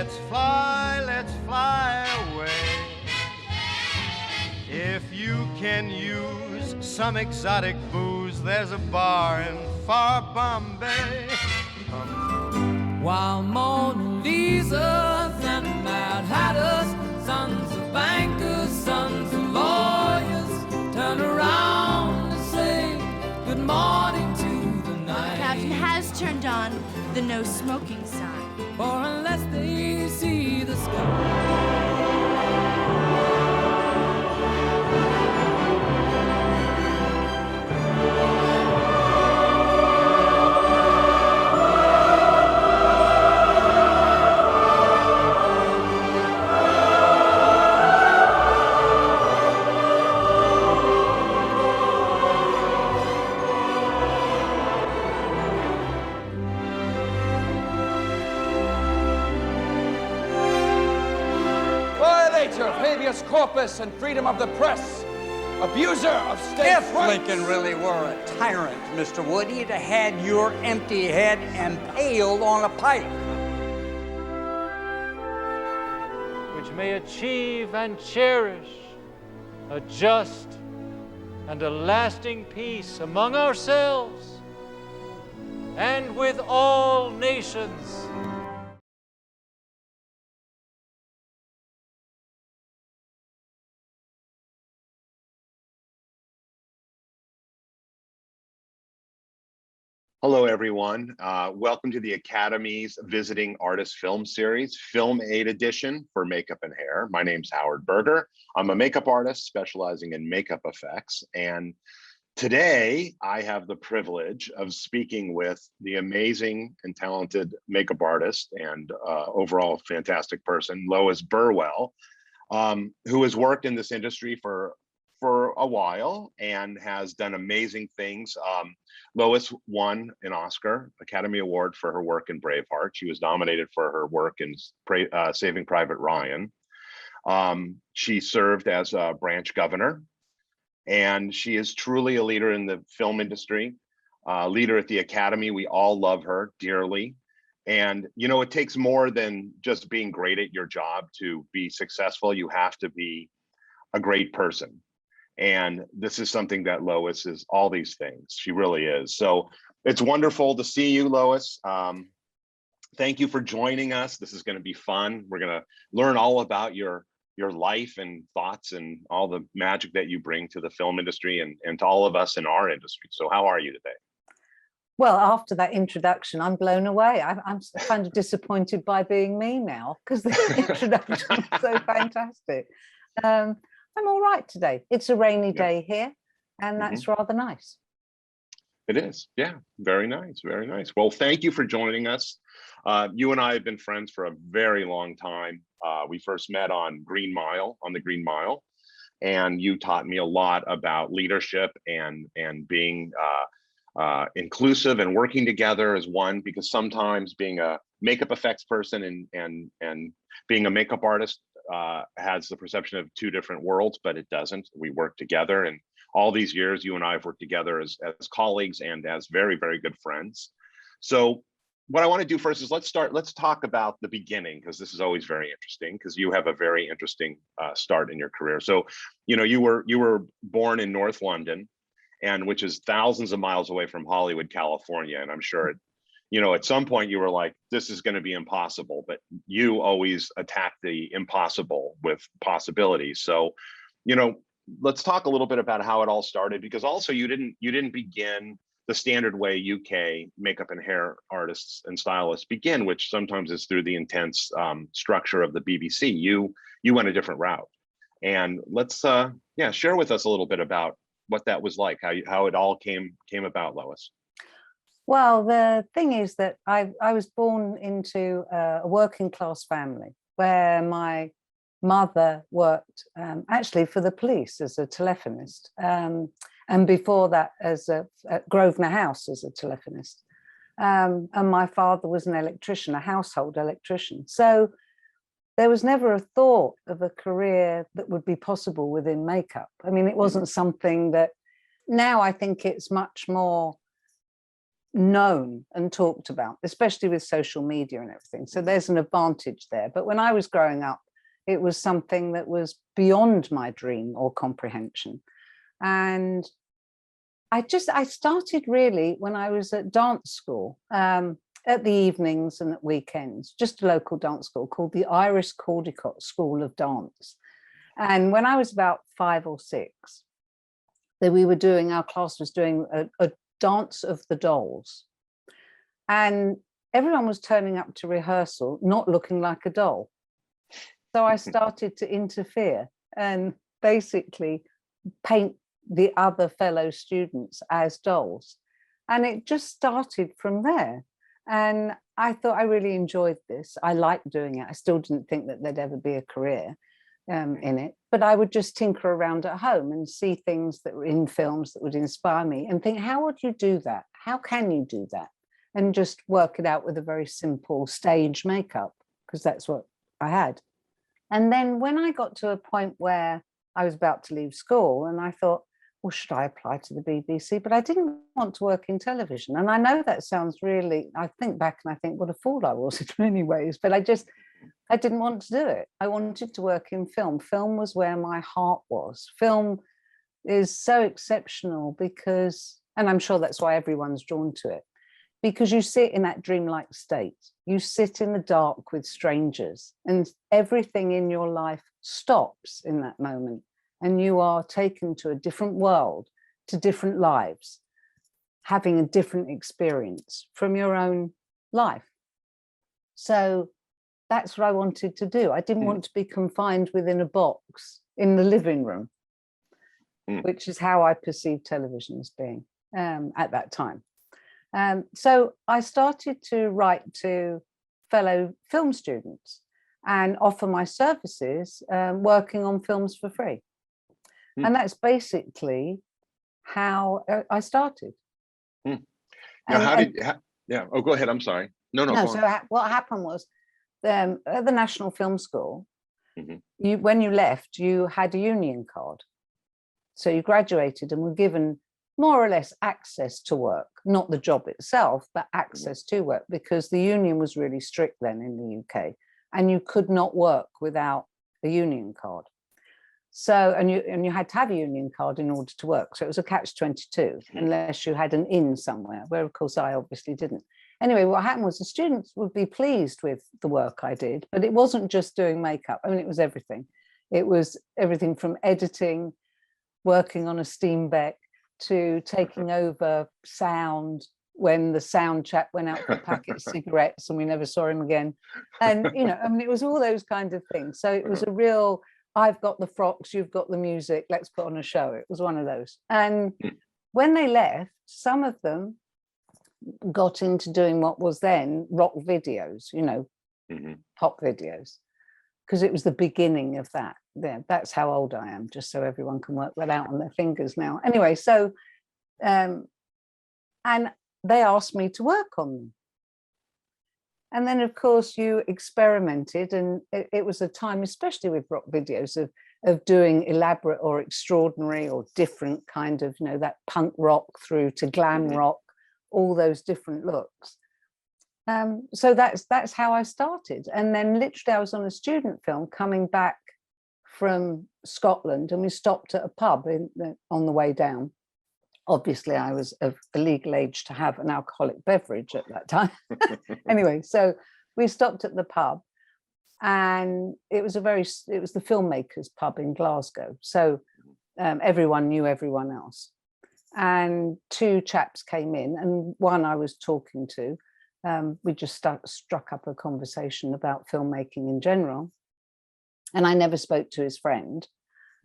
let's fly away. If you can use some exotic booze, there's a bar in far Bombay. While Mona Lisas and Mad Hatters, sons of bankers, sons of lawyers, turn around to say good morning to the night. The captain has turned on the no smoking sign. For unless they see the sky. Habeas corpus and freedom of the press. Abuser of state If rights. Lincoln really were a tyrant, Mr. Wood, he'd have had your empty head impaled on a pike. Which may achieve and cherish a just and a lasting peace among ourselves and with all nations. Hello, everyone. Welcome to the Academy's Visiting Artist Film Series, FilmAid edition for makeup and hair. My name's Howard Berger. I'm a makeup artist specializing in makeup effects. And today I have the privilege of speaking with the amazing and talented makeup artist and overall fantastic person, Lois Burwell, who has worked in this industry for a while and has done amazing things. Lois won an Oscar Academy Award for her work in Braveheart. She was nominated for her work in Saving Private Ryan. She served as a branch governor, and she is truly a leader in the film industry, leader at the Academy. We all love her dearly. And, you know, it takes more than just being great at your job to be successful. You have to be a great person. And this is something that Lois is, all these things. She really is. So it's wonderful to see you, Lois. Thank you for joining us. This is going to be fun. We're going to learn all about your life and thoughts and all the magic that you bring to the film industry and to all of us in our industry. So how are you today? Well, after that introduction, I'm blown away. I'm kind of disappointed by being me now because the introduction was so fantastic. I'm all right today. It's a rainy day here, and that's rather nice. It is. Yeah, very nice. Very nice. Well, thank you for joining us. You and I have been friends for a very long time. We first met on the Green Mile, and you taught me a lot about leadership and being inclusive and working together as one, because sometimes being a makeup effects person and being a makeup artist has the perception of two different worlds, but it doesn't. We work together, and all these years you and I have worked together as colleagues and as very, very good friends. So what I want to do first is let's talk about the beginning, because this is always very interesting, because you have a very interesting start in your career. So, you know, you were born in North London, and which is thousands of miles away from Hollywood, California. And I'm sure you know, at some point you were like, this is going to be impossible, but you always attack the impossible with possibilities. So, you know, let's talk a little bit about how it all started, because also you didn't begin the standard way UK makeup and hair artists and stylists begin, which sometimes is through the intense structure of the BBC. You went a different route. And let's share with us a little bit about what that was like, how it all came about, Lois. Well, the thing is that I was born into a working class family where my mother worked actually for the police as a telephonist, and before that at Grosvenor House as a telephonist. And my father was an electrician, a household electrician. So there was never a thought of a career that would be possible within makeup. I mean, it wasn't something that now I think it's much more known and talked about, especially with social media and everything. So there's an advantage there. But when I was growing up, it was something that was beyond my dream or comprehension. And I started really when I was at dance school, at the evenings and at weekends, just a local dance school called the Iris Caldecott School of Dance. And when I was about 5 or 6, our class was doing a dance of the dolls. And everyone was turning up to rehearsal, not looking like a doll. So I started to interfere and basically paint the other fellow students as dolls. And it just started from there. And I thought I really enjoyed this. I liked doing it. I still didn't think that there'd ever be a career in it, but I would just tinker around at home and see things that were in films that would inspire me and think, how would you do that? How can you do that? And just work it out with a very simple stage makeup, because that's what I had. And then when I got to a point where I was about to leave school, and I thought, well, should I apply to the BBC? But I didn't want to work in television. And I know that sounds really, I think back and I think what a fool I was in many ways, but I didn't want to do it. I wanted to work in film. Film was where my heart was. Film is so exceptional because, and I'm sure that's why everyone's drawn to it, because you sit in that dreamlike state. You sit in the dark with strangers and everything in your life stops in that moment. And you are taken to a different world, to different lives, having a different experience from your own life. So that's what I wanted to do. I didn't want to be confined within a box in the living room, which is how I perceived television as being at that time. So I started to write to fellow film students and offer my services working on films for free. And that's basically how I started. Now, oh, go ahead. I'm sorry. No. So what happened was at the National Film School, when you left, you had a union card. So you graduated and were given more or less access to work, not the job itself, but access to work, because the union was really strict then in the UK, and you could not work without a union card. So, and you had to have a union card in order to work. So it was a catch-22, unless you had an in somewhere, where of course I obviously didn't. Anyway, what happened was the students would be pleased with the work I did, but it wasn't just doing makeup. I mean, it was everything. It was everything from editing, working on a steam Beck, to taking over sound when the sound chap went out for a packet of cigarettes and we never saw him again. And, you know, I mean, it was all those kind of things. So it was a real, I've got the frocks, you've got the music, let's put on a show. It was one of those. And when they left, some of them got into doing what was then rock videos, you know, pop videos, because it was the beginning of that. Yeah, that's how old I am, just so everyone can work that out on their fingers now. Anyway, so, and they asked me to work on them. And then, of course, you experimented, and it was a time, especially with rock videos, of doing elaborate or extraordinary or different kind of, you know, that punk rock through to glam rock, all those different looks. So that's how I started. And then literally I was on a student film coming back from Scotland, and we stopped at a pub on the way down. Obviously, I was of the legal age to have an alcoholic beverage at that time. Anyway, so we stopped at the pub, and it was the filmmakers pub in Glasgow. So everyone knew everyone else. And two chaps came in, and one I was talking to, we just struck up a conversation about filmmaking in general. And I never spoke to his friend.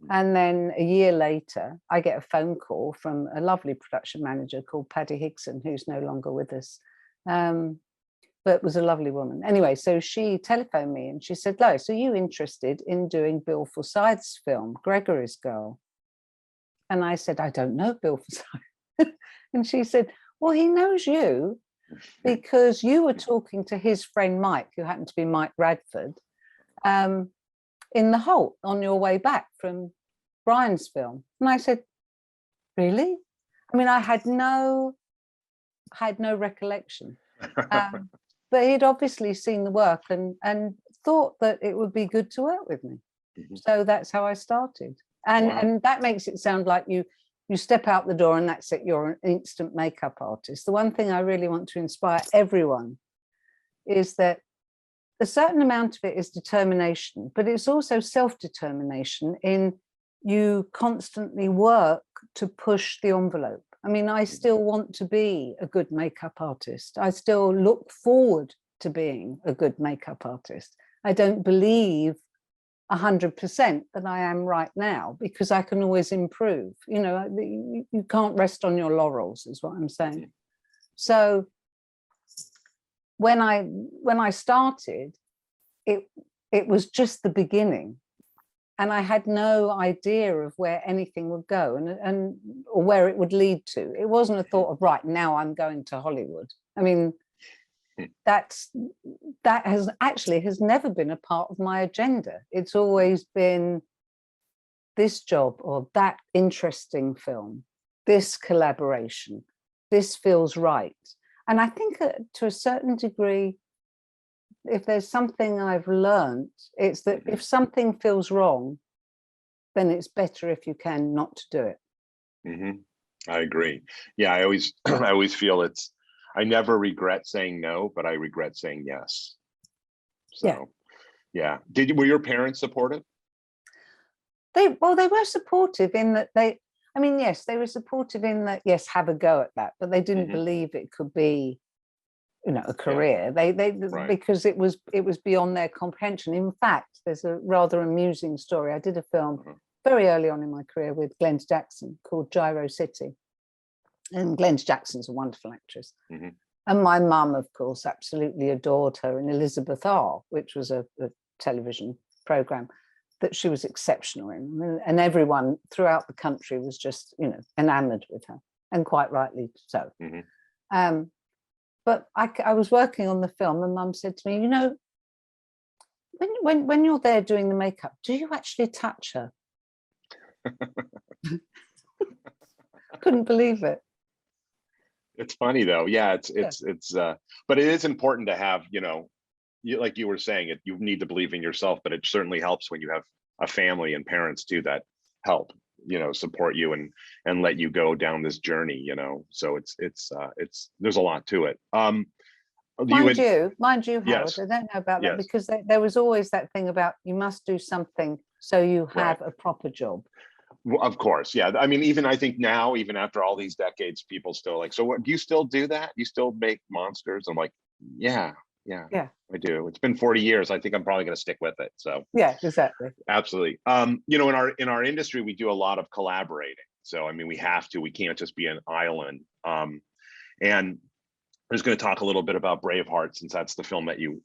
And then a year later, I get a phone call from a lovely production manager called Paddy Higson, who's no longer with us, but was a lovely woman. Anyway, so she telephoned me and she said, Lois, are you interested in doing Bill Forsyth's film, Gregory's Girl? And I said, I don't know Bill Forsyth. And she said, well, he knows you because you were talking to his friend Mike, who happened to be Mike Radford, in the Holt on your way back from Brian's film. And I said, really? I mean, I had no had no recollection. But he'd obviously seen the work and thought that it would be good to work with me. So that's how I started. And that makes it sound like you step out the door and that's it, you're an instant makeup artist. The one thing I really want to inspire everyone is that a certain amount of it is determination, but it's also self-determination in you constantly work to push the envelope. I mean, I still want to be a good makeup artist. I still look forward to being a good makeup artist. I don't believe 100% that I am right now, because I can always improve. You know, you can't rest on your laurels, is what I'm saying. So when I started, it was just the beginning. And I had no idea of where anything would go and or where it would lead to. It wasn't a thought of, right, now I'm going to Hollywood. I mean, that has never been a part of my agenda. It's always been this job or that interesting film, this collaboration, this feels right. And I think to a certain degree, if there's something I've learned, it's that if something feels wrong, then it's better if you can not to do it. I agree. Yeah, I always feel I never regret saying no, but I regret saying yes. So, yeah. Were your parents supportive? They were supportive in that yes, they were supportive in that, yes, have a go at that, but they didn't believe it could be, you know, a career. They because it was beyond their comprehension. In fact, there's a rather amusing story. I did a film very early on in my career with Glenda Jackson called Gyro City. And Glenda Jackson's a wonderful actress. And my mum, of course, absolutely adored her in Elizabeth R, which was a television program that she was exceptional in. And everyone throughout the country was just, you know, enamored with her, and quite rightly so. But I was working on the film and Mum said to me, you know, when you're there doing the makeup, do you actually touch her? Couldn't believe it. It's funny though. Yeah, but it is important to have, you know, like you were saying, you need to believe in yourself, but it certainly helps when you have a family and parents too that help, you know, support you and let you go down this journey, you know. So it's there's a lot to it. Mind you, Howard, yes. I don't know about that, because there was always that thing about you must do something so you have a proper job. Well, of course, yeah. I mean, even I think now, even after all these decades, people still like, so what, do you still do that? You still make monsters? I'm like, yeah, I do. It's been 40 years. I think I'm probably going to stick with it. So yeah, exactly. Absolutely. You know, in our industry, we do a lot of collaborating. So, I mean, we can't just be an island. And I was going to talk a little bit about Braveheart, since that's the film that you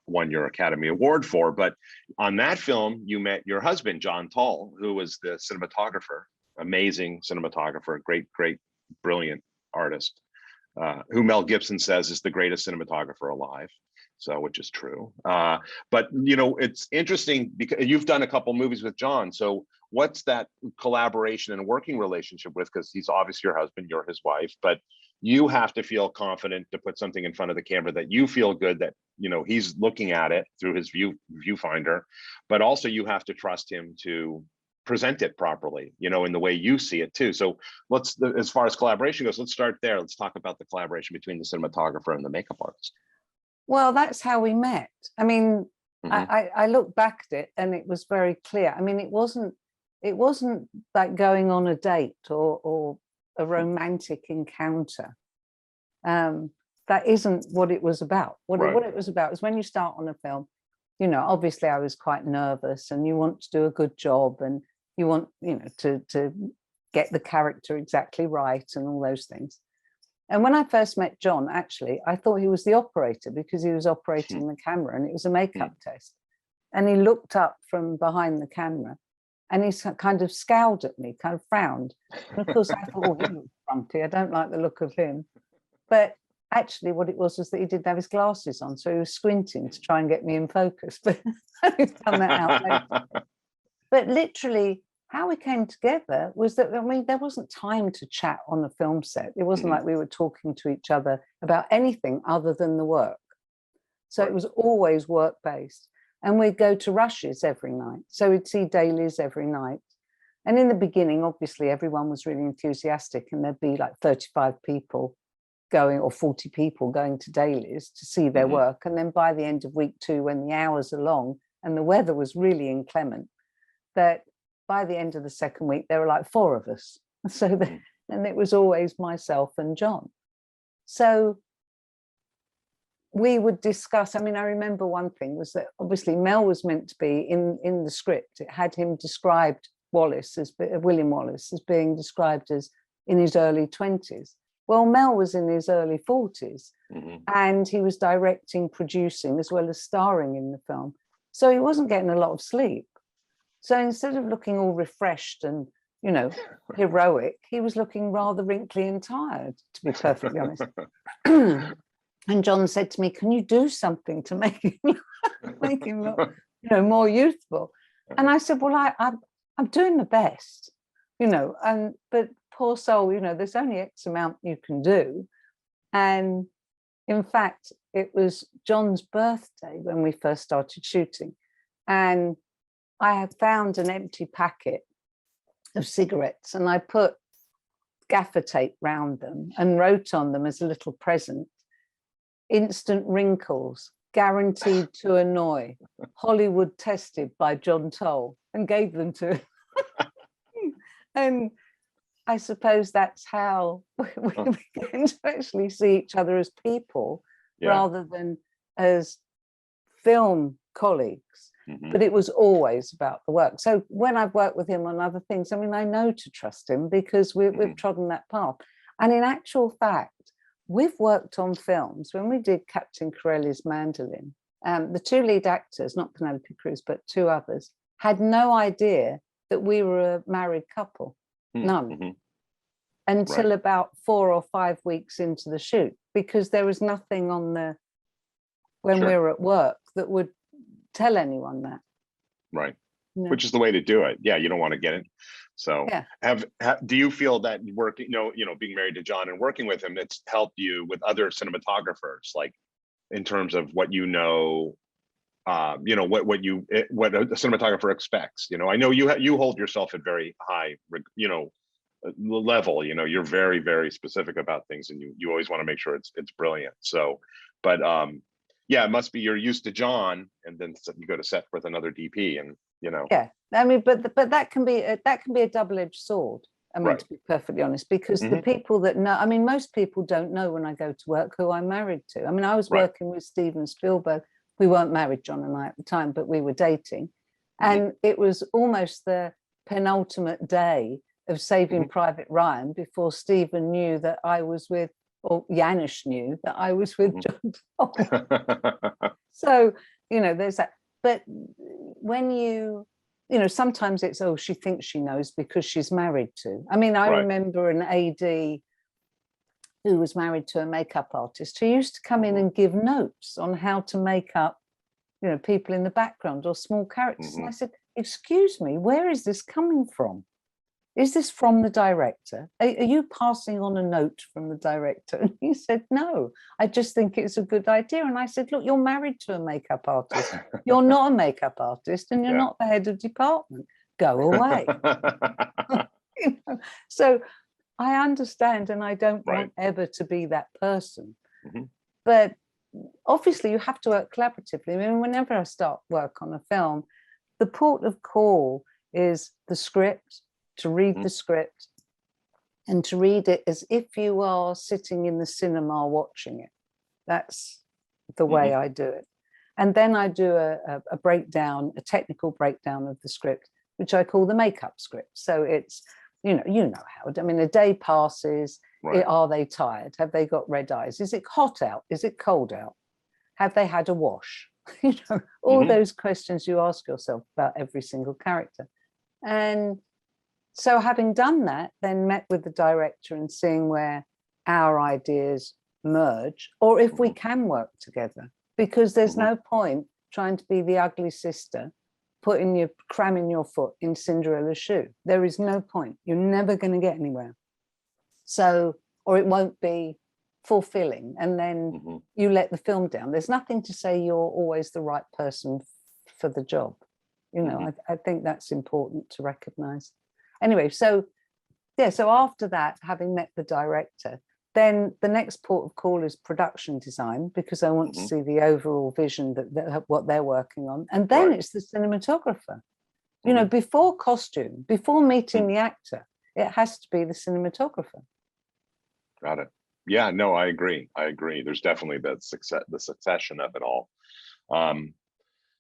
won your Academy Award for. But on that film, you met your husband, John Tull, who was the cinematographer, amazing cinematographer, great, brilliant artist, who Mel Gibson says is the greatest cinematographer alive. So, which is true. But, you know, it's interesting because you've done a couple movies with John. So what's that collaboration and working relationship with? Because he's obviously your husband, you're his wife, but you have to feel confident to put something in front of the camera that you feel good that, you know, he's looking at it through his viewfinder, but also you have to trust him to present it properly, you know, in the way you see it too. So as far as collaboration goes, let's start there. Let's talk about the collaboration between the cinematographer and the makeup artist. Well, that's how we met. I mean, I look back at it and it was very clear. I mean, it wasn't like going on a date or a romantic encounter. That isn't what it was about. What it was about is when you start on a film, you know, obviously I was quite nervous and you want to do a good job and you want, you know, to get the character exactly right and all those things. And when I first met John, actually, I thought he was the operator because he was operating the camera and it was a makeup test. And he looked up from behind the camera and he kind of scowled at me, kind of frowned. And of course, I thought, oh, he looks frumpy. I don't like the look of him. But actually, what it was that he didn't have his glasses on. So he was squinting to try and get me in focus. But I found that out later. But literally, how we came together was that, I mean, there wasn't time to chat on the film set. It wasn't like we were talking to each other about anything other than the work. So it was always work-based. And we'd go to rushes every night. So we'd see dailies every night. And in the beginning, obviously, everyone was really enthusiastic, and there'd be like 35 people going, or 40 people going to dailies to see their work. And then by the end of week 2, when the hours are long and the weather was really inclement, that by the end of the second week, there were like 4 of us. So and it was always myself and John. So we would discuss, I mean, I remember one thing was that obviously Mel was meant to be in the script. It had him described, William Wallace, as being described as in his early 20s. Well, Mel was in his early 40s, and he was directing, producing, as well as starring in the film. So he wasn't getting a lot of sleep. So instead of looking all refreshed and, you know, heroic, he was looking rather wrinkly and tired, to be perfectly honest. And John said to me, "Can you do something to make him look, you know, more youthful?" And I said, "Well, I'm doing the best, you know, but poor soul, you know, there's only X amount you can do." And in fact, it was John's birthday when we first started shooting, and I had found an empty packet of cigarettes, and I put gaffer tape round them and wrote on them as a little present, "Instant wrinkles, guaranteed to annoy, Hollywood tested by John Toll," and gave them to him. And I suppose that's how we began to actually see each other as people rather than as film colleagues. But it was always about the work. So when I've worked with him on other things, I mean, I know to trust him because we've trodden that path. And in actual fact, we've worked on films. When we did Captain Corelli's Mandolin, the 2 lead actors, not Penelope Cruz, but 2 others, had no idea that we were a married couple. None. Until about 4 or 5 weeks into the shoot, because there was nothing on when we were at work that would tell anyone that. Right. No. Which is the way to do it. Yeah, you don't want to get it. So do you feel that working, you know, being married to John and working with him, it's helped you with other cinematographers, like in terms of what you know, what a cinematographer expects? You know, I know you hold yourself at very high, you know, level. You know, you're very, very specific about things, and you always want to make sure it's brilliant. So, but yeah, it must be you're used to John, and then you go to set with another DP, and you know. Yeah, I mean, but that can be a double-edged sword. I mean, to be perfectly honest, because the people that know, I mean, most people don't know when I go to work who I'm married to. I mean, I was working with Steven Spielberg. We weren't married, John and I, at the time, but we were dating, and it was almost the penultimate day of Saving Private Ryan before Stephen knew that I was with, or Janusz knew that I was with John Toll. So, you know, there's that. But when you know, sometimes it's, oh, she thinks she knows because she's married to. I mean, I remember an AD who was married to a makeup artist who used to come in and give notes on how to make up, you know, people in the background or small characters. And I said, "Excuse me, where is this coming from? Is this from the director? Are you passing on a note from the director?" And he said, "No, I just think it's a good idea." And I said, "Look, you're married to a makeup artist. You're not a makeup artist, and you're not the head of department. Go away." You know? So I understand, and I don't want ever to be that person. But obviously you have to work collaboratively. I mean, whenever I start work on a film, the port of call is the script, to read the script, and to read it as if you are sitting in the cinema watching it. That's the way I do it. And then I do a breakdown, a technical breakdown of the script, which I call the makeup script. So it's, you know how, I mean, a day passes. Are they tired? Have they got red eyes? Is it hot out? Is it cold out? Have they had a wash? You know, all those questions you ask yourself about every single character. And so having done that, then met with the director and seeing where our ideas merge, or if we can work together, because there's no point trying to be the ugly sister cramming your foot in Cinderella's shoe. There is no point. You're never going to get anywhere. So, or it won't be fulfilling, and then you let the film down. There's nothing to say you're always the right person for the job. You know, I think that's important to recognize. Anyway, so yeah, so after that, having met the director, then the next port of call is production design, because I want to see the overall vision that what they're working on. And then it's the cinematographer. You know, before costume, before meeting the actor, it has to be the cinematographer. Got it. Yeah, no, I agree. There's definitely the succession of it all.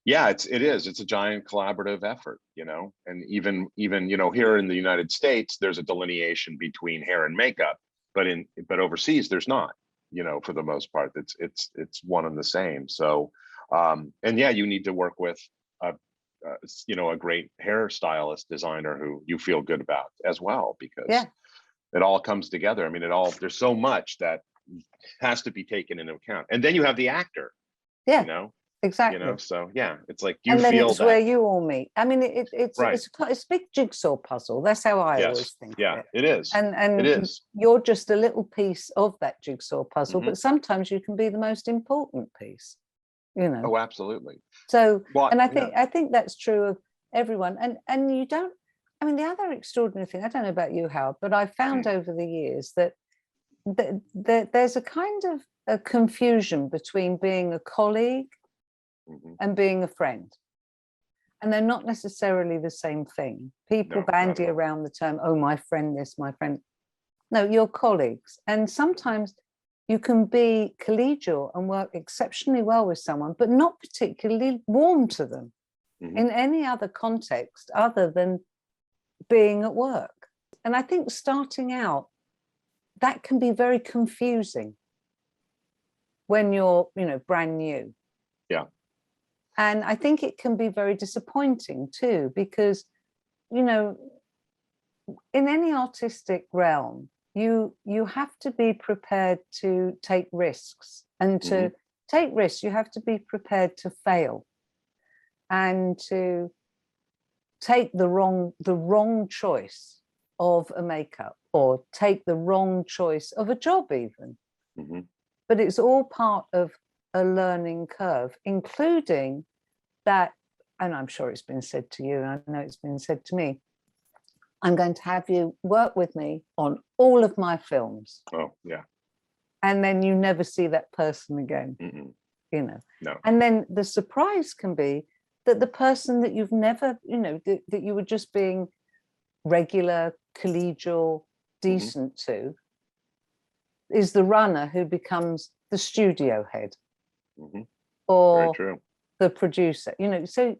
Yeah, it's a giant collaborative effort, you know, and even, you know, here in the United States, there's a delineation between hair and makeup, but overseas, there's not, you know, for the most part. It's one and the same. So, and yeah, you need to work with you know, a great hairstylist designer who you feel good about as well, because it all comes together. I mean, there's so much that has to be taken into account. And then you have the actor, you know, exactly. You know, so yeah, it's like and then it's where you all meet. I mean, it's a big jigsaw puzzle. That's how I always think of it. It is. And it is. You're just a little piece of that jigsaw puzzle, but sometimes you can be the most important piece. You know. Oh, absolutely. So, and I think that's true of everyone. And you don't. I mean, the other extraordinary thing, I don't know about you, Howard, but I found over the years that there's a kind of a confusion between being a colleague and being a friend. And they're not necessarily the same thing. People bandy around the term, oh, my friend this, my friend. No, you're colleagues. And sometimes you can be collegial and work exceptionally well with someone, but not particularly warm to them in any other context other than being at work. And I think starting out, that can be very confusing when you're, you know, brand new. Yeah. And I think it can be very disappointing too, because, you know, in any artistic realm, you have to be prepared to take risks, and to take risks, you have to be prepared to fail and to take the wrong choice of a makeup, or take the wrong choice of a job even. But it's all part of a learning curve, including that, and I'm sure it's been said to you, and I know it's been said to me, I'm going to have you work with me on all of my films. Oh, yeah. And then you never see that person again, you know. No. And then the surprise can be that the person that you've never, you know, that you were just being regular, collegial, decent to, is the runner who becomes the studio head or the producer, you know. So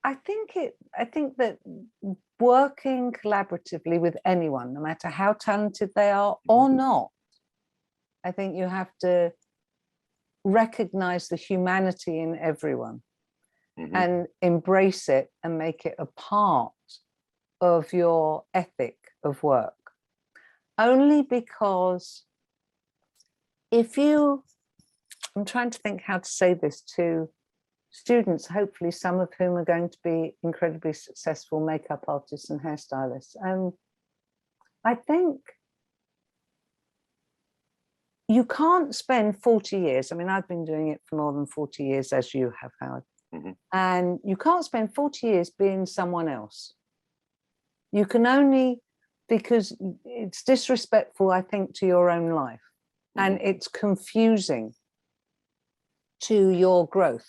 I think that working collaboratively with anyone, no matter how talented they are or not, I think you have to recognize the humanity in everyone and embrace it and make it a part of your ethic of work. Only because I'm trying to think how to say this to students, hopefully some of whom are going to be incredibly successful makeup artists and hairstylists. I think you can't spend 40 years, I mean, I've been doing it for more than 40 years, as you have, Howard, and you can't spend 40 years being someone else. You can only, because it's disrespectful, I think, to your own life, and it's confusing to your growth.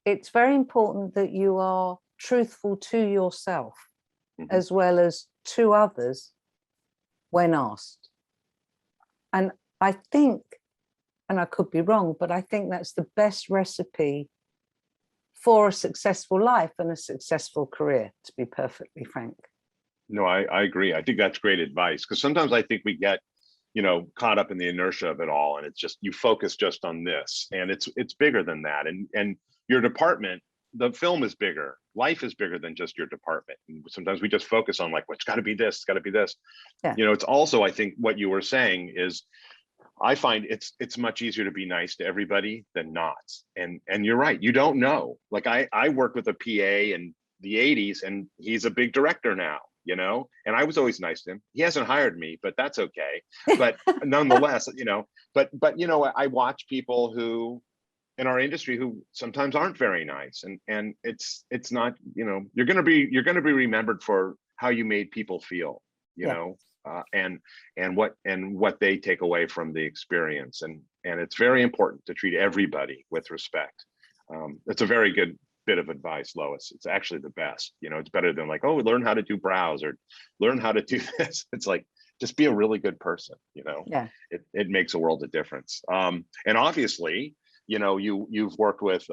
It's very important that you are truthful to yourself as well as to others when asked. And I think, and I could be wrong, but I think that's the best recipe for a successful life and a successful career, to be perfectly frank. No, I agree. I think that's great advice, because sometimes I think we get, you know, caught up in the inertia of it all, and it's just, you focus just on this, and it's bigger than that. And your department, the film is bigger. Life is bigger than just your department. And sometimes we just focus on like, well, it's got to be this, it's got to be this. Yeah. You know, it's also, I think what you were saying is, I find it's much easier to be nice to everybody than not. And you're right, you don't know. Like I worked with a PA in the 80s, and he's a big director now, you know, and I was always nice to him. He hasn't hired me, but that's okay. But nonetheless, you know, but you know, I watch people who in our industry who sometimes aren't very nice, and it's not, you know, you're going to be remembered for how you made people feel, you know, and what they take away from the experience, and it's very important to treat everybody with respect. It's a very good bit of advice, Lois. It's actually the best. You know, it's better than like, oh, learn how to do brows or learn how to do this. It's like, just be a really good person. You know, it makes a world of difference. And obviously, you know, you've worked with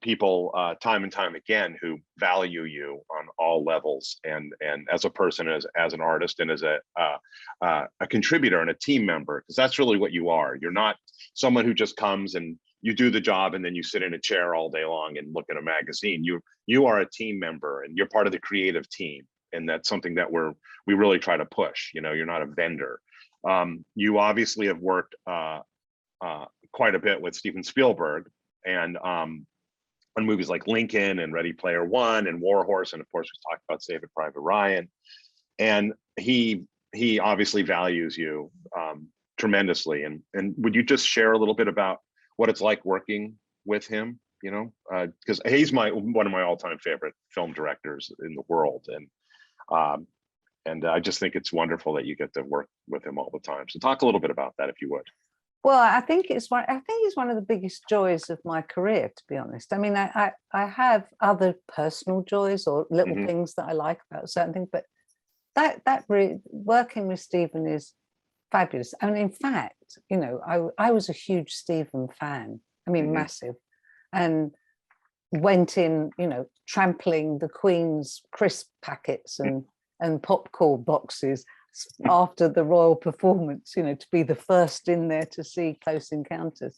people time and time again who value you on all levels, and as a person, as an artist, and as a contributor and a team member, because that's really what you are. You're not someone who just comes and you do the job and then you sit in a chair all day long and look at a magazine. You are a team member, and you're part of the creative team, and that's something that we really try to push. You know, you're not a vendor. You obviously have worked quite a bit with Steven Spielberg, and on movies like Lincoln and Ready Player One and War Horse, and of course we talked about Saving Private Ryan. And he obviously values you tremendously. And would you just share a little bit about what it's like working with him? You know, because he's one of my all-time favorite film directors in the world, and I just think it's wonderful that you get to work with him all the time. So talk a little bit about that, if you would. Well, I think it's one of the biggest joys of my career, to be honest. I mean, I have other personal joys or little things that I like about certain things, but that really, working with Stephen is fabulous. And in fact, you know, I was a huge Stephen fan. I mean, massive, and went in, you know, trampling the Queen's crisp packets and popcorn boxes after the royal performance, you know, to be the first in there to see Close Encounters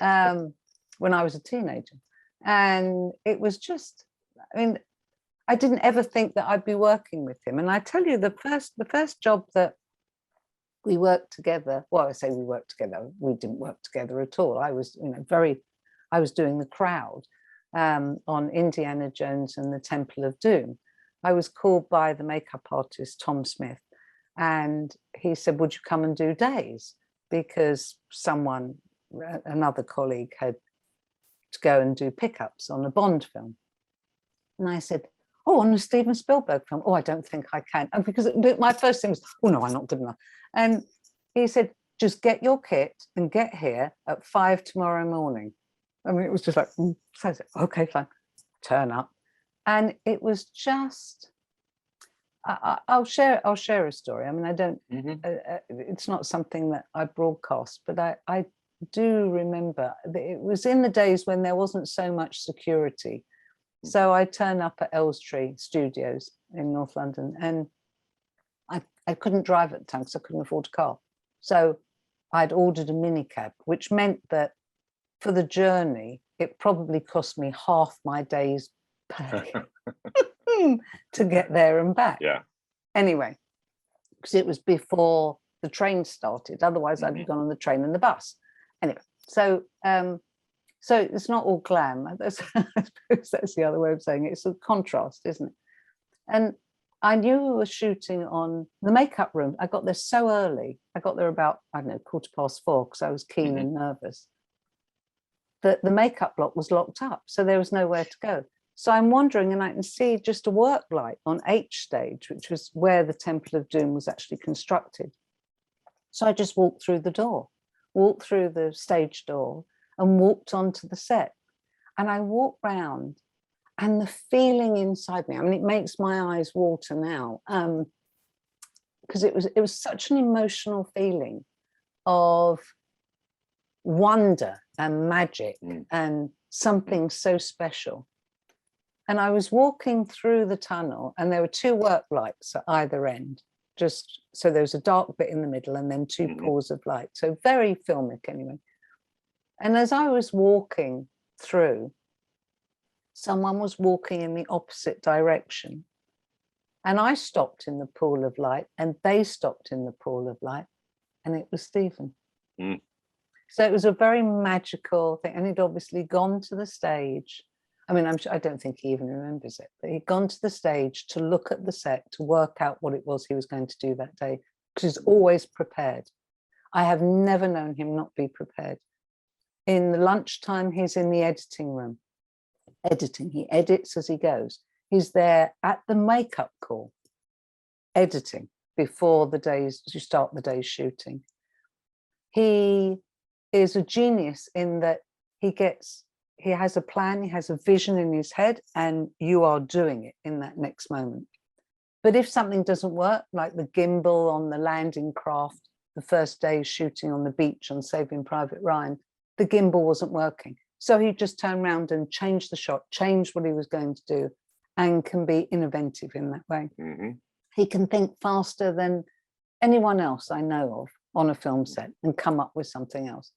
when I was a teenager. And it was just, I mean, I didn't ever think that I'd be working with him. And I tell you, the first job that we worked together, well, I say we worked together, we didn't work together at all. I was, you know, I was doing the crowd on Indiana Jones and the Temple of Doom. I was called by the makeup artist, Tom Smith, and he said, would you come and do days? Because another colleague had to go and do pickups on a Bond film. And I said, oh, on a Steven Spielberg film? Oh, I don't think I can. And because my first thing was, oh no, I'm not good enough. And he said, just get your kit and get here at 5 tomorrow morning. I mean, it was just like, so I said, okay, fine, turn up. And it was just, I'll share a story. I mean, I don't, it's not something that I broadcast, but I do remember that it was in the days when there wasn't so much security. So I turned up at Elstree Studios in North London, and I couldn't drive at the time because I couldn't afford a car. So I'd ordered a minicab, which meant that for the journey, it probably cost me half my day's pay to get there and back. Yeah. Anyway, because it was before the train started. Otherwise, I'd have gone on the train and the bus. Anyway, so it's not all glam. I suppose that's the other way of saying it. It's a contrast, isn't it? And I knew we were shooting on the makeup room. I got there so early. I got there about, I don't know, 4:15 because I was keen and nervous. That the makeup block was locked up, so there was nowhere to go. So I'm wandering, and I can see just a work light on H stage, which was where the Temple of Doom was actually constructed. So I just walked through the stage door, and walked onto the set. And I walked round, and the feeling inside me, I mean, it makes my eyes water now, because it was such an emotional feeling of wonder and magic and something so special. And I was walking through the tunnel, and there were 2 work lights at either end, just so there was a dark bit in the middle and then 2 pours of light. So very filmic anyway. And as I was walking through, someone was walking in the opposite direction. And I stopped in the pool of light, and they stopped in the pool of light, and it was Stephen. Mm. So it was a very magical thing. And he'd obviously gone to the stage. I mean, I don't think he even remembers it, but he'd gone to the stage to look at the set, to work out what it was he was going to do that day, because he's always prepared. I have never known him not be prepared. In the lunchtime, he's in the editing room, editing. He edits as he goes. He's there at the makeup call, editing before you start the day's shooting. He is a genius in that he has a plan, he has a vision in his head, and you are doing it in that next moment. But if something doesn't work, like the gimbal on the landing craft, the first day shooting on the beach on Saving Private Ryan, the gimbal wasn't working. So he just turned around and changed the shot, changed what he was going to do, and can be innovative in that way. Mm-hmm. He can think faster than anyone else I know of on a film set and come up with something else.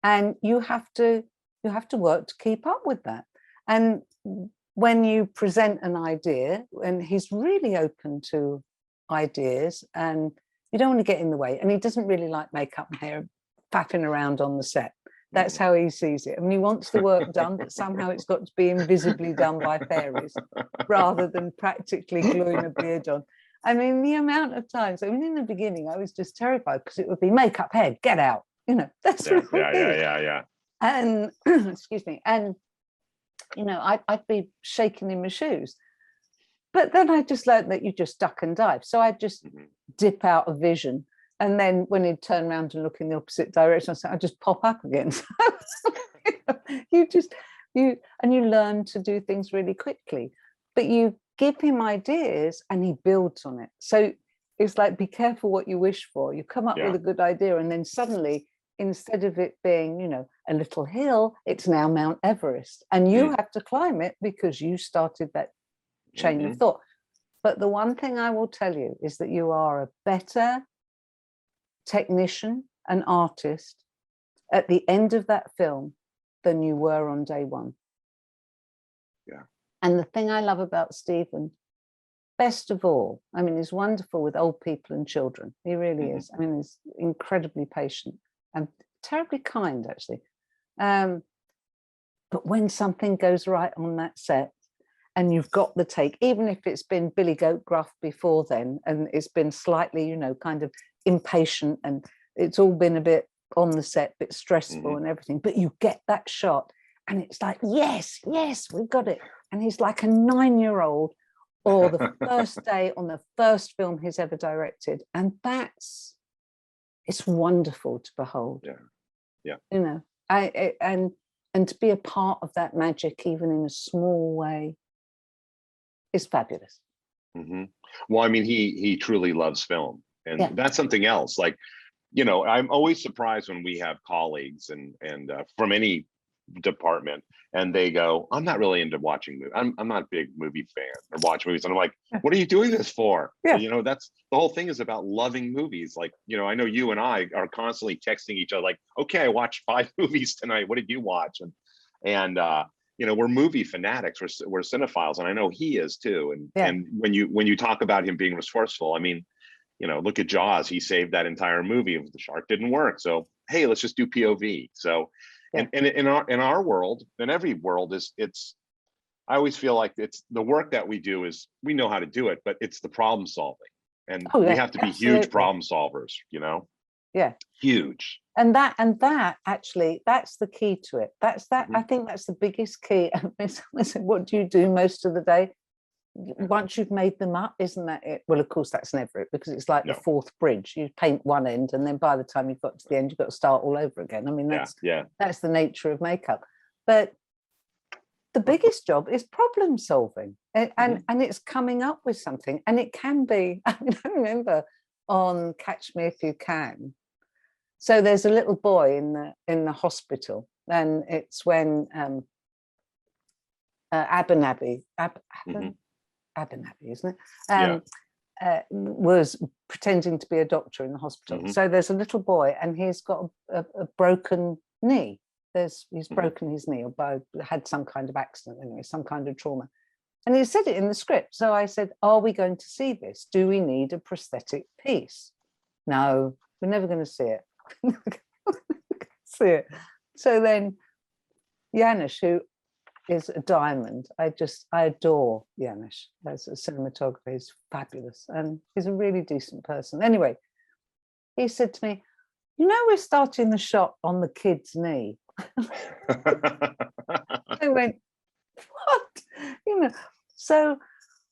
And you have to work to keep up with that. And when you present an idea, and he's really open to ideas, and you don't want to get in the way. And he doesn't really like makeup and hair faffing around on the set. That's how he sees it. I mean, he wants the work done, but somehow it's got to be invisibly done by fairies rather than practically gluing a beard on. I mean, the amount of times, I mean, in the beginning, I was just terrified because it would be makeup, head, get out. You know, that's Yeah. And excuse me. And, you know, I'd be shaking in my shoes. But then I just learned that you just duck and dive. So I'd just dip out of vision. And then when he'd turn around and look in the opposite direction, I'd just pop up again. You learn to do things really quickly, but you give him ideas and he builds on it. So it's like, be careful what you wish for. You come up with a good idea, and then suddenly, instead of it being, you know, a little hill, it's now Mount Everest. And you have to climb it because you started that chain of thought. But the one thing I will tell you is that you are a better technician and artist at the end of that film than you were on day one. Yeah. And the thing I love about Stephen, best of all, I mean, he's wonderful with old people and children. He really is. I mean, he's incredibly patient and terribly kind, actually. But when something goes right on that set, and you've got the take, even if it's been Billy Goat Gruff before then, and it's been slightly, you know, kind of impatient, and it's all been a bit on the set, a bit stressful and everything, but you get that shot and it's like, yes, we got it. And he's like a 9-year-old, or the first day on the first film he's ever directed. And it's wonderful to behold. Yeah. You know, and to be a part of that magic, even in a small way, is fabulous. Well, I mean, he truly loves film, and that's something else. Like, you know, I'm always surprised when we have colleagues and from any department, and they go, "I'm not really into watching movies. I'm not a big movie fan or watch movies." And I'm like, "What are you doing this for?" You know, that's the whole thing, is about loving movies. Like, you know, I know you and I are constantly texting each other, like, "Okay, I watched 5 movies tonight. What did you watch?" And you know, we're movie fanatics, we're cinephiles, and I know he is too. And when you talk about him being resourceful, I mean, you know, look at Jaws. He saved that entire movie. The shark didn't work, so hey, let's just do POV. So, and in our world, in every world, it's. I always feel like it's the work that we do is, we know how to do it, but it's the problem solving, and we have to be huge problem solvers. You know. Yeah. Huge. And that actually, that's the key to it. I think that's the biggest key. And someone said, "What do you do most of the day?" Once you've made them up, isn't that it? Well, of course, that's never it, because it's like the fourth bridge. You paint one end, and then by the time you've got to the end, you've got to start all over again. I mean, that's the nature of makeup. But the biggest job is problem solving, and it's coming up with something. And it can be, I mean, I remember on Catch Me If You Can. So there's a little boy in the hospital, and it's when Abernathy, isn't it? Was pretending to be a doctor in the hospital. So there's a little boy, and he's got a broken knee. He's broken his knee, or had some kind of accident anyway, some kind of trauma. And he said it in the script. So I said, "Are we going to see this? Do we need a prosthetic piece?" "No, we're never going to see it." See it. So then Janusz, who is a diamond, I adore Janusz as a cinematographer. He's fabulous and he's a really decent person. Anyway, he said to me, you know, we're starting the shot on the kid's knee. I went, what? You know, so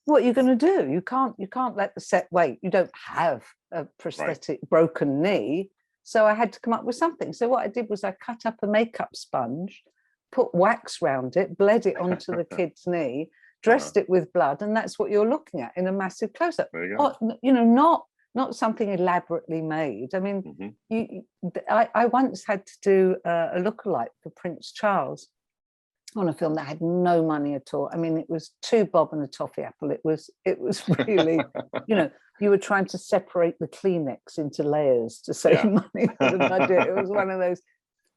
what are you going to do? You can't let the set wait. You don't have a prosthetic broken knee. So I had to come up with something. So what I did was I cut up a makeup sponge, put wax around it, bled it onto the kid's knee, dressed it with blood, and that's what you're looking at in a massive close-up. There you go. You know, not something elaborately made. I mean, I once had to do a lookalike for Prince Charles on a film that had no money at all. I mean, it was 2 bob and a toffee apple. It was really, you know, you were trying to separate the Kleenex into layers to save money for the budget. It was one of those.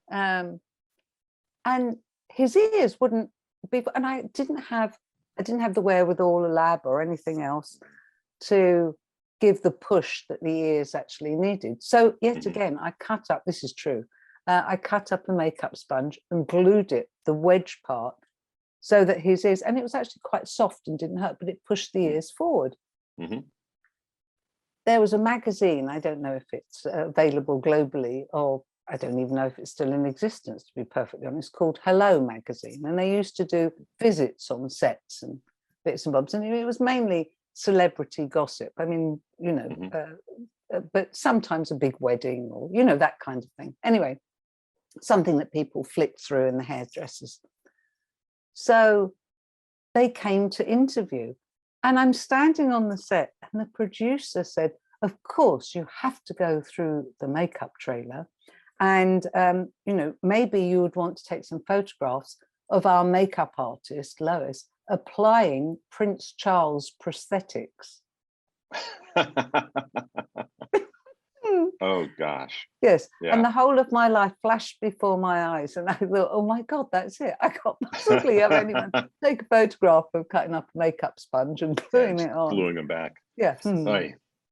And his ears wouldn't be, and I didn't have the wherewithal, a lab or anything else to give the push that the ears actually needed. So yet again, I cut up, this is true, I cut up a makeup sponge and glued it, the wedge part, so that his ears, and it was actually quite soft and didn't hurt, but it pushed the ears forward. There was a magazine, I don't know if it's available globally, or I don't even know if it's still in existence, to be perfectly honest, called Hello magazine. And they used to do visits on sets and bits and bobs. And it was mainly celebrity gossip. I mean, you know, but sometimes a big wedding or, you know, that kind of thing. Anyway, something that people flicked through in the hairdressers. So they came to interview. And I'm standing on the set and the producer said, of course, you have to go through the makeup trailer. And, you know, maybe you would want to take some photographs of our makeup artist, Lois, applying Prince Charles prosthetics. Oh, gosh. Yes. Yeah. And the whole of my life flashed before my eyes. And I thought, oh, my God, that's it. I can't possibly have anyone take a photograph of cutting up a makeup sponge and gluing it on. Gluing them back. Yeah.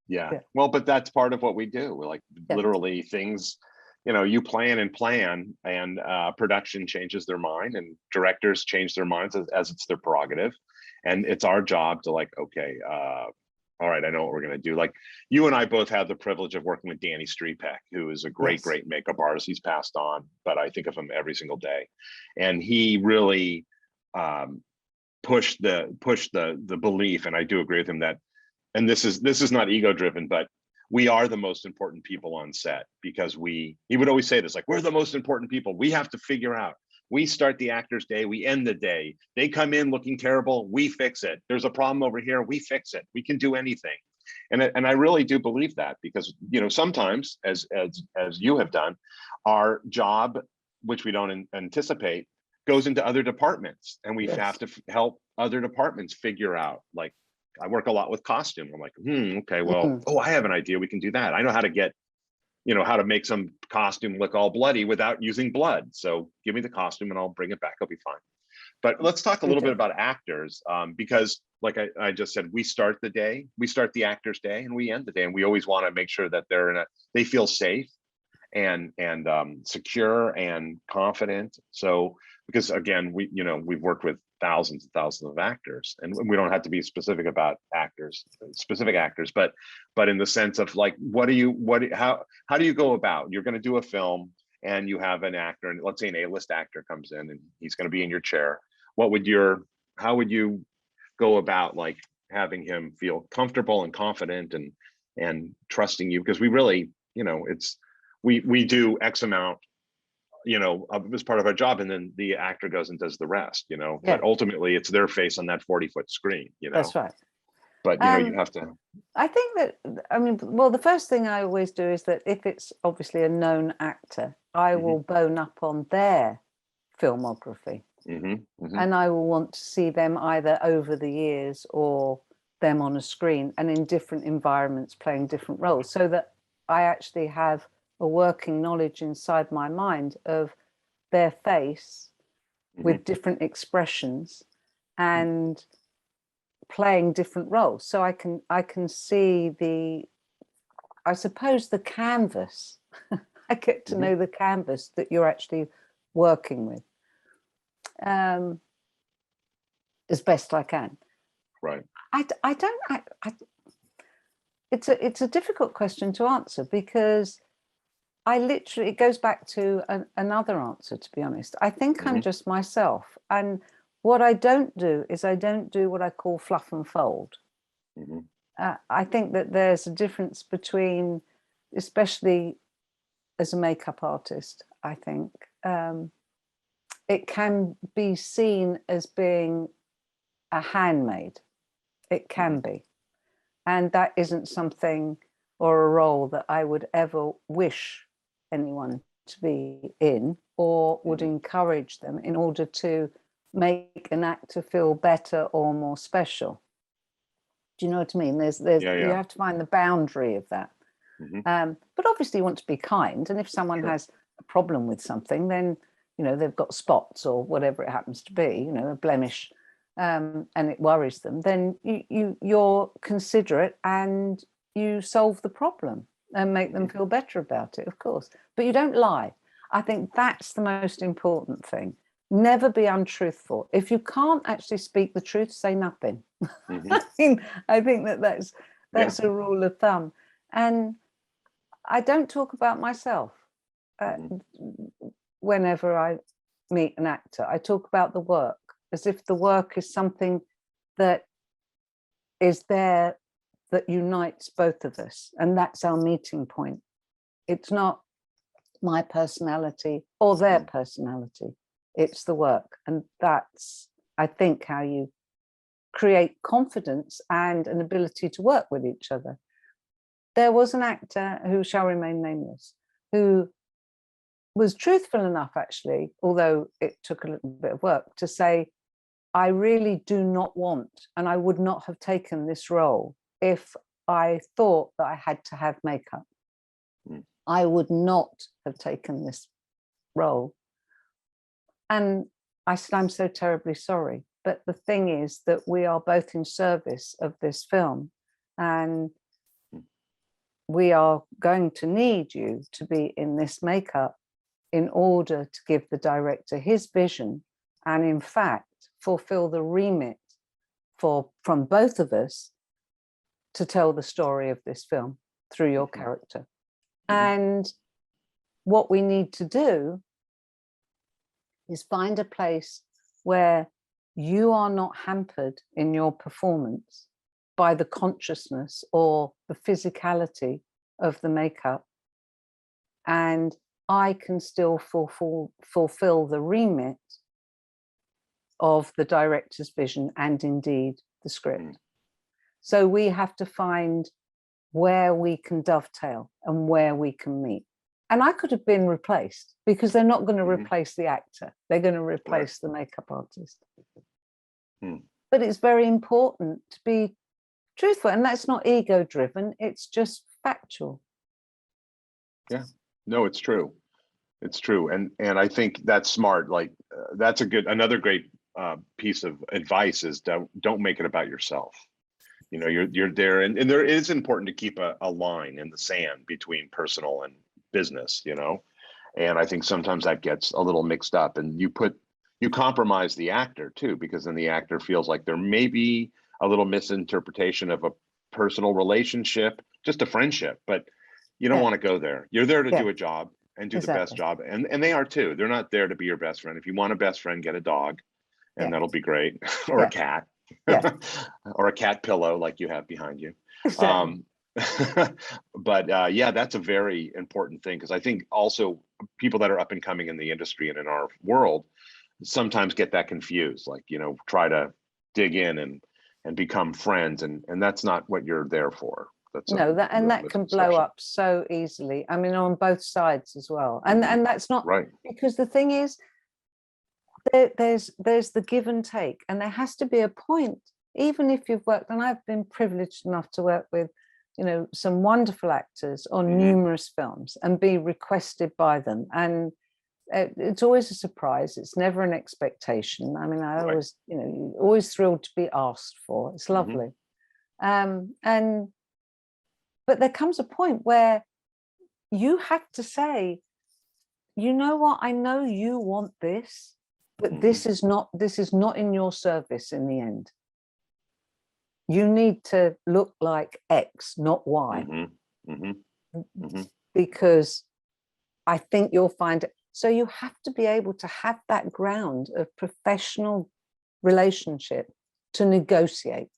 Yeah. Well, but that's part of what we do. We're like literally things, you know, you plan and production changes their mind and directors change their minds as it's their prerogative. And it's our job to like, okay, all right, I know what we're going to do. Like you and I both have the privilege of working with Danny Strepek, who is a great makeup artist. He's passed on, but I think of him every single day. And he really pushed the belief, and I do agree with him that, and this is not ego driven, but we are the most important people on set because he would always say this, like, we're the most important people. We have to figure out. We start the actor's day, we end the day. They come in looking terrible, we fix it. There's a problem over here, we fix it. We can do anything. And I really do believe that because, you know, sometimes as you have done, our job, which we don't anticipate, goes into other departments and we have to help other departments figure out, like, I work a lot with costume. I'm like, okay, well, I have an idea. We can do that. I know how to get, you know, how to make some costume look all bloody without using blood. So give me the costume and I'll bring it back. I'll be fine. But let's talk a little bit about actors, because like I just said, we start the actor's day and we end the day. And we always want to make sure that they feel safe and secure and confident. So, because again, we've worked with thousands and thousands of actors, and we don't have to be specific about specific actors, but in the sense of like, how do you go about, you're going to do a film and you have an actor, and let's say an A-list actor comes in and he's going to be in your chair. How would you go about like having him feel comfortable and confident and trusting you? Because we really, you know, we do X amount, you know, as part of our job, and then the actor goes and does the rest, you know. But ultimately it's their face on that 40-foot screen, you know. That's right. But you know, you have to. I think that, I mean, well, the first thing I always do is that if it's obviously a known actor, I will bone up on their filmography. And I will want to see them either over the years or them on a screen and in different environments playing different roles, so that I actually have a working knowledge inside my mind of their face with different expressions and playing different roles. So I can see I suppose the canvas I get to know the canvas that you're actually working with as best I can. Right. I don't. It's a difficult question to answer because I literally, it goes back to another answer, to be honest. I think I'm just myself. And what I don't do is I don't do what I call fluff and fold. I think that there's a difference between, especially as a makeup artist, I think, it can be seen as being a handmade. It can be. And that isn't something or a role that I would ever wish anyone to be in or would encourage them in order to make an actor feel better or more special. Do you know what I mean? You have to find the boundary of that. But obviously you want to be kind. And if someone has a problem with something, then, you know, they've got spots or whatever it happens to be, you know, a blemish, and it worries them, then you're considerate and you solve the problem and make them feel better about it, of course. But you don't lie. I think that's the most important thing. Never be untruthful. If you can't actually speak the truth, say nothing. I think that's a rule of thumb. And I don't talk about myself whenever I meet an actor. I talk about the work as if the work is something that is there that unites both of us. And that's our meeting point. It's not my personality or their personality. It's the work. And that's, I think, how you create confidence and an ability to work with each other. There was an actor who shall remain nameless, who was truthful enough, actually, although it took a little bit of work, to say, I really do not want, and I would not have taken this role if I thought that I had to have makeup. I would not have taken this role. And I said, I'm so terribly sorry. But the thing is that we are both in service of this film, and we are going to need you to be in this makeup in order to give the director his vision and, in fact, fulfill the remit from both of us to tell the story of this film through your character. And what we need to do is find a place where you are not hampered in your performance by the consciousness or the physicality of the makeup, and I can still fulfill the remit of the director's vision and indeed the script. So we have to find where we can dovetail and where we can meet. And I could have been replaced, because they're not going to replace the actor. They're going to replace the makeup artist. But it's very important to be truthful, and that's not ego driven. It's just factual. Yeah, no, it's true. It's true. And I think that's smart. Like that's another great piece of advice is don't make it about yourself. You know, you're there, and there is important to keep a line in the sand between personal and business, you know, and I think sometimes that gets a little mixed up, and you compromise the actor too, because then the actor feels like there may be a little misinterpretation of a personal relationship, just a friendship, but you don't want to go there. You're there to do a job and do the best job, and they are too. They're not there to be your best friend. If you want a best friend, get a dog, and that'll be great, or a cat, or a cat pillow like you have behind you. Exactly. But yeah, that's a very important thing, because I think also people that are up and coming in the industry and in our world sometimes get that confused, like, you know, try to dig in and become friends, and that's not what you're there for. That's that can blow up so easily. I mean, on both sides as well, and that's not right, because the thing is, there's the give and take, and there has to be a point. Even if you've worked, and I've been privileged enough to work with, you know, some wonderful actors on numerous films and be requested by them, and it's always a surprise. It's never an expectation. I mean, I always, you know, you're always thrilled to be asked for. It's lovely. But there comes a point where you have to say, you know what, I know you want this, but this is not in your service in the end. You need to look like X, not Y. Because I think you'll find it. So you have to be able to have that ground of professional relationship to negotiate.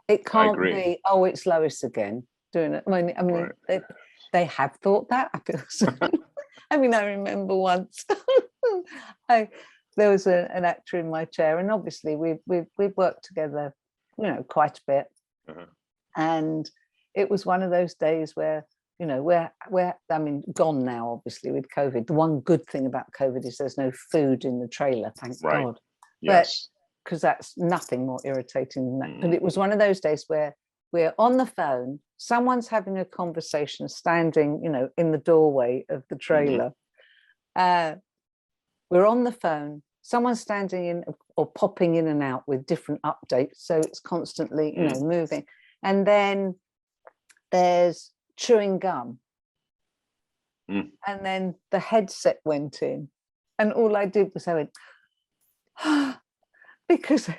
It can't be, oh, it's Lois again doing it. I mean, right. they have thought that. I feel so. I mean, I remember once there was an actor in my chair, and obviously we've worked together, you know, quite a bit. And it was one of those days where, you know, we're I mean, gone now, obviously, with COVID. The one good thing about COVID is there's no food in the trailer, thank God. Yes. Because that's nothing more irritating than that. But it was one of those days where we're on the phone, someone's having a conversation standing, you know, in the doorway of the trailer. We're on the phone, someone's standing in or popping in and out with different updates. So it's constantly, you know, moving. And then there's chewing gum. And then the headset went in. And all I did was I went, because I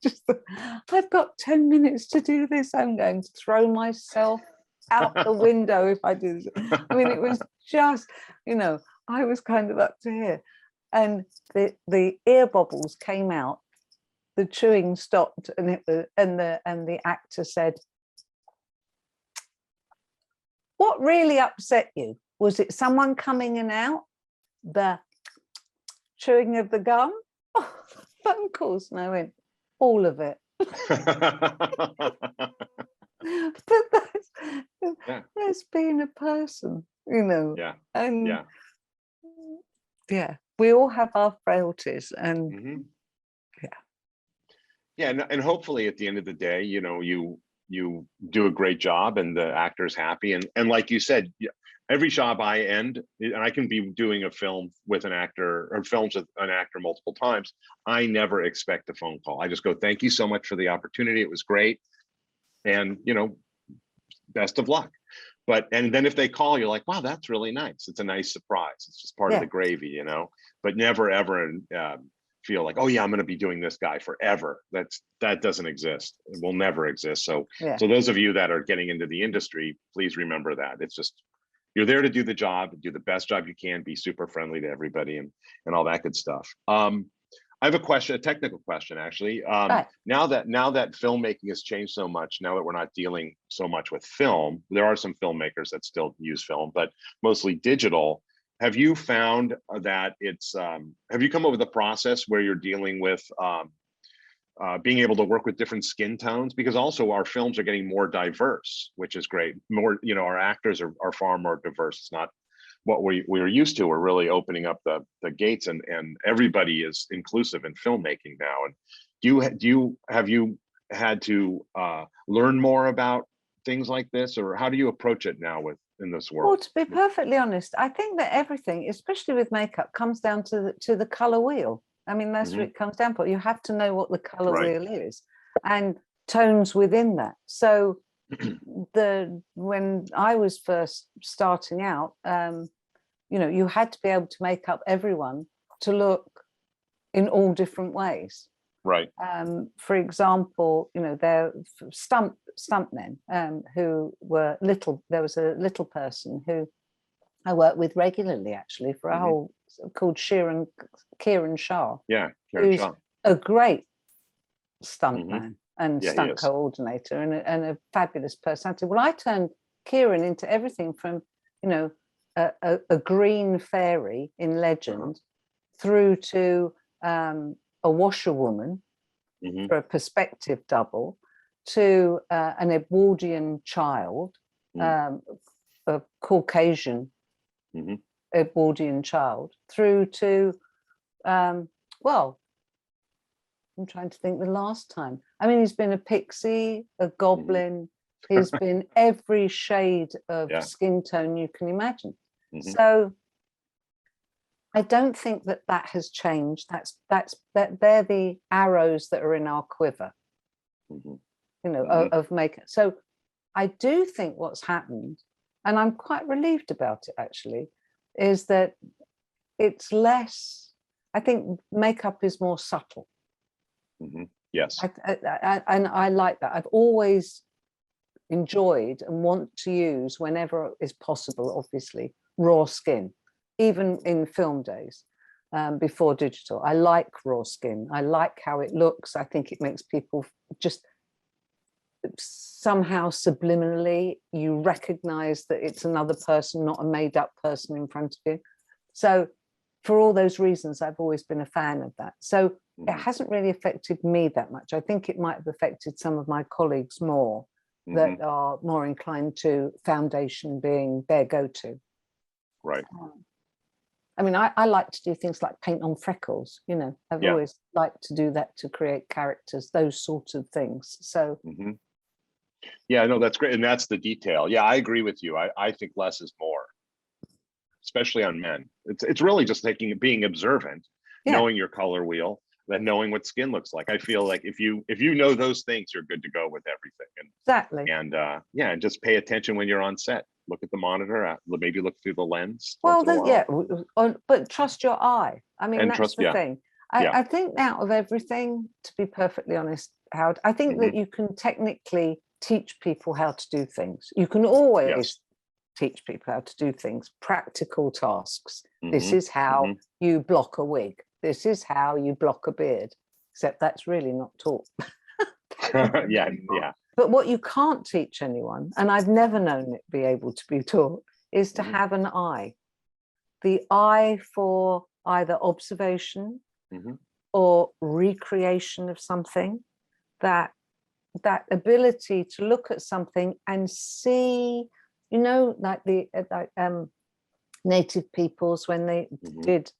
just thought, I've got 10 minutes to do this. I'm going to throw myself out the window if I do this. I mean, it was just, you know, I was kind of up to here. And the ear bobbles came out, the chewing stopped, and it was, and the actor said, "What really upset you? Was it someone coming in and out? The chewing of the gum? Oh, phone calls?" And I went, "All of it." But that's being a person, you know. And we all have our frailties, and and hopefully at the end of the day, you know, you do a great job and the actor's happy, and like you said, every job I end, and I can be doing a film with an actor or films with an actor multiple times, I never expect a phone call. I just go, "Thank you so much for the opportunity. It was great. And, you know, best of luck." And then if they call, you're like, "Wow, that's really nice. It's a nice surprise. It's just part of the gravy, you know," but never ever feel like, "Oh yeah, I'm going to be doing this guy forever." That doesn't exist. It will never exist. So those of you that are getting into the industry, please remember that it's just, you're there to do the job, do the best job you can, be super friendly to everybody, and all that good stuff. I have a question, a technical question, actually. Now that filmmaking has changed so much, now that we're not dealing so much with film, there are some filmmakers that still use film, but mostly digital. Have you found that it's, have you come up with a process where you're dealing with being able to work with different skin tones? Because also our films are getting more diverse, which is great. More, you know, our actors are far more diverse. It's not what we were used to. We're really opening up the gates, and everybody is inclusive in filmmaking now. And have you had to learn more about things like this, or how do you approach it now in this world? Well, to be perfectly honest, I think that everything, especially with makeup, comes down to the color wheel. I mean, that's what it comes down to. You have to know what the color wheel is and tones within that. So when I was first starting out, you know, you had to be able to make up everyone to look in all different ways. Right. For example, you know, there stuntmen who were little. There was a little person who I worked with regularly, actually, for a whole, called Kieran Shah. Yeah, Kieran Shah. A great stuntman and stunt coordinator, and a fabulous personality. Well, I turned Kieran into everything from, you know, a green fairy in legend through to a washerwoman for a perspective double, to an Edwardian child, a Caucasian Edwardian child, through to, well, I'm trying to think the last time. I mean, he's been a pixie, a goblin, he's been every shade of skin tone you can imagine. So I don't think that has changed. They're the arrows that are in our quiver, you know, of makeup. So I do think what's happened, and I'm quite relieved about it actually, is that it's less, I think makeup is more subtle. Yes. And I like that. I've always enjoyed and want to use, whenever is possible, obviously, raw skin, even in film days, before digital. I like raw skin. I like how it looks. I think it makes people just somehow subliminally, you recognize that it's another person, not a made up person in front of you. So for all those reasons, I've always been a fan of that. So it hasn't really affected me that much. I think it might have affected some of my colleagues more, that are more inclined to foundation being their go-to. Right. I mean, I like to do things like paint on freckles, you know, I've always liked to do that to create characters, those sorts of things. So yeah, no, that's great. And that's the detail. Yeah, I agree with you. I think less is more, especially on men. It's really just being observant, knowing your color wheel, then knowing what skin looks like. I feel like if you know those things, you're good to go with everything. And exactly. And yeah, and just pay attention when you're on set. Look at the monitor, maybe look through the lens. Well, but trust your eye. I mean, that's the thing. I think out of everything, to be perfectly honest, Howard, I think that you can technically teach people how to do things. You can always teach people how to do things, practical tasks. This is how you block a wig. This is how you block a beard, except that's really not taught. yeah. But what you can't teach anyone, and I've never known it be able to be taught, is to have an eye. The eye for either observation or recreation of something, that ability to look at something and see, you know, like the native peoples, when they did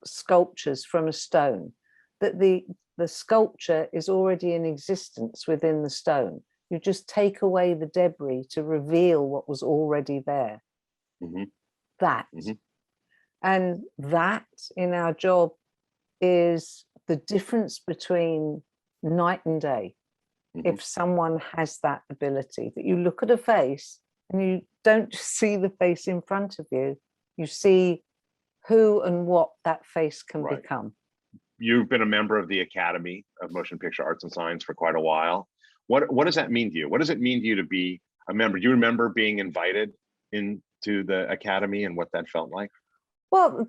sculptures from a stone, that the sculpture is already in existence within the stone. You just take away the debris to reveal what was already there. And that in our job is the difference between night and day. If someone has that ability, that you look at a face and you don't just see the face in front of you, you see who and what that face can become. You've been a member of the Academy of Motion Picture Arts and Science for quite a while. What does that mean to you? What does it mean to you to be a member? Do you remember being invited into the Academy and what that felt like? Well,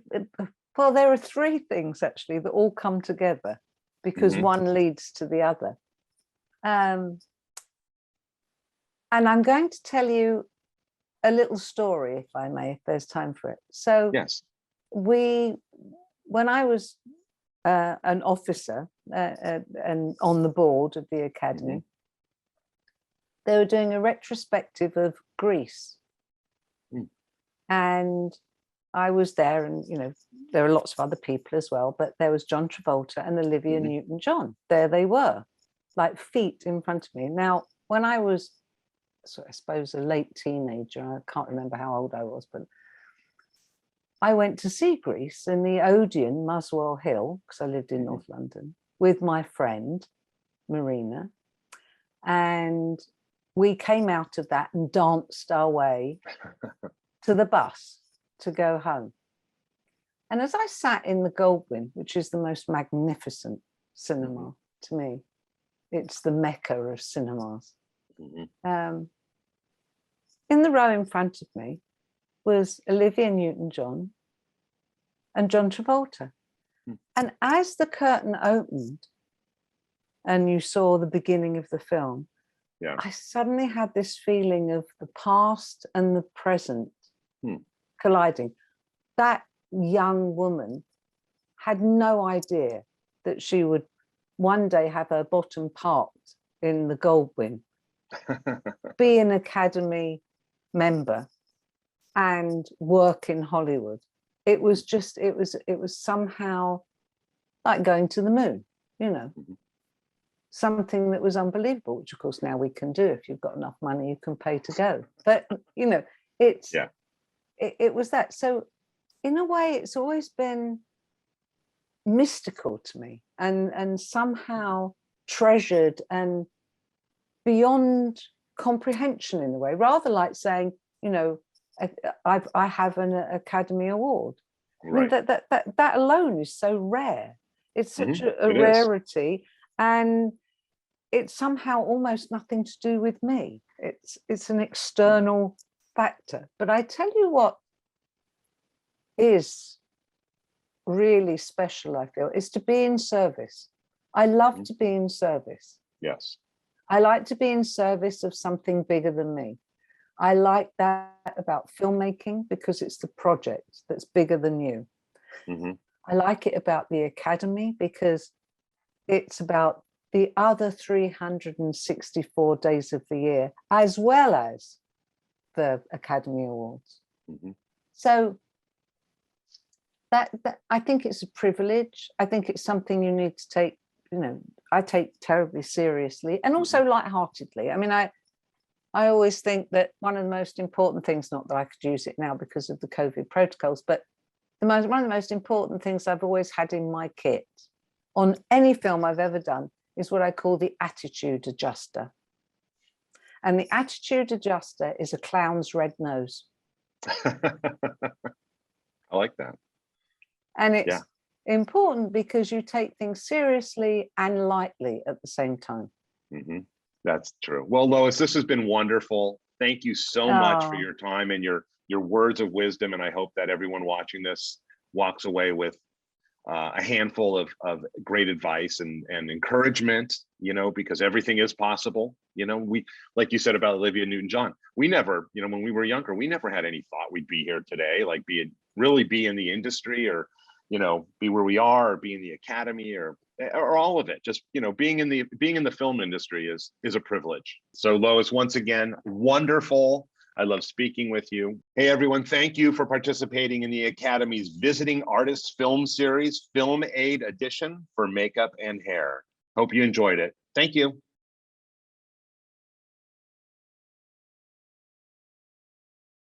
there are three things actually that all come together, because one leads to the other. And I'm going to tell you a little story, if I may, if there's time for it. So yes, when I was an officer and on the board of the Academy, they were doing a retrospective of Greece. And I was there, and you know, there are lots of other people as well, but there was John Travolta and Olivia Newton-John. There they were, like feet in front of me. Now, when I was, I suppose, a late teenager, I can't remember how old I was, but I went to see Greece in the Odeon, Muswell Hill, because I lived in North London, with my friend, Marina. And we came out of that and danced our way to the bus to go home. And as I sat in the Goldwyn, which is the most magnificent cinema to me, it's the Mecca of cinemas. In the row in front of me was Olivia Newton-John and John Travolta. And as the curtain opened and you saw the beginning of the film, I suddenly had this feeling of the past and the present colliding. That young woman had no idea that she would one day have her bottom parked in the Goldwyn, be an Academy member and work in Hollywood. It was just, it was somehow like going to the moon, you know, something that was unbelievable, which of course now we can do. If you've got enough money, you can pay to go. But, you know, it was that. So in a way, it's always been mystical to me and somehow treasured and beyond comprehension in a way, rather like saying, you know, I have an Academy Award. Right. I mean, that alone is so rare. It's such a It is. rarity, and it's somehow almost nothing to do with me. It's an external factor. But I tell you what is really special, I feel, is to be in service. I love to be in service. Yes. I like to be in service of something bigger than me. I like that about filmmaking because it's the project that's bigger than you. I like it about the Academy because it's about the other 364 days of the year, as well as the Academy Awards. So that I think it's a privilege. I think it's something you need to take, you know, I take terribly seriously and also lightheartedly. I mean, I always think that one of the most important things, not that I could use it now because of the COVID protocols, but one of the most important things I've always had in my kit on any film I've ever done is what I call the attitude adjuster. And the attitude adjuster is a clown's red nose. I like that. And it's important because you take things seriously and lightly at the same time. That's true. Well, Lois, this has been wonderful. Thank you so much for your time and your words of wisdom. And I hope that everyone watching this walks away with a handful of great advice and encouragement, you know, because everything is possible. You know, we, like you said about Olivia Newton-John, we never, you know, when we were younger, we never had any thought we'd be here today, like really be in the industry or, you know, be where we are or be in the Academy or all of it. Just, you know, being in the film industry is a privilege. So Lois, once again, wonderful. I love speaking with you. Hey, everyone, thank you for participating in the Academy's Visiting Artists Film Series, FilmAid Edition for Makeup and Hair. Hope you enjoyed it. Thank you.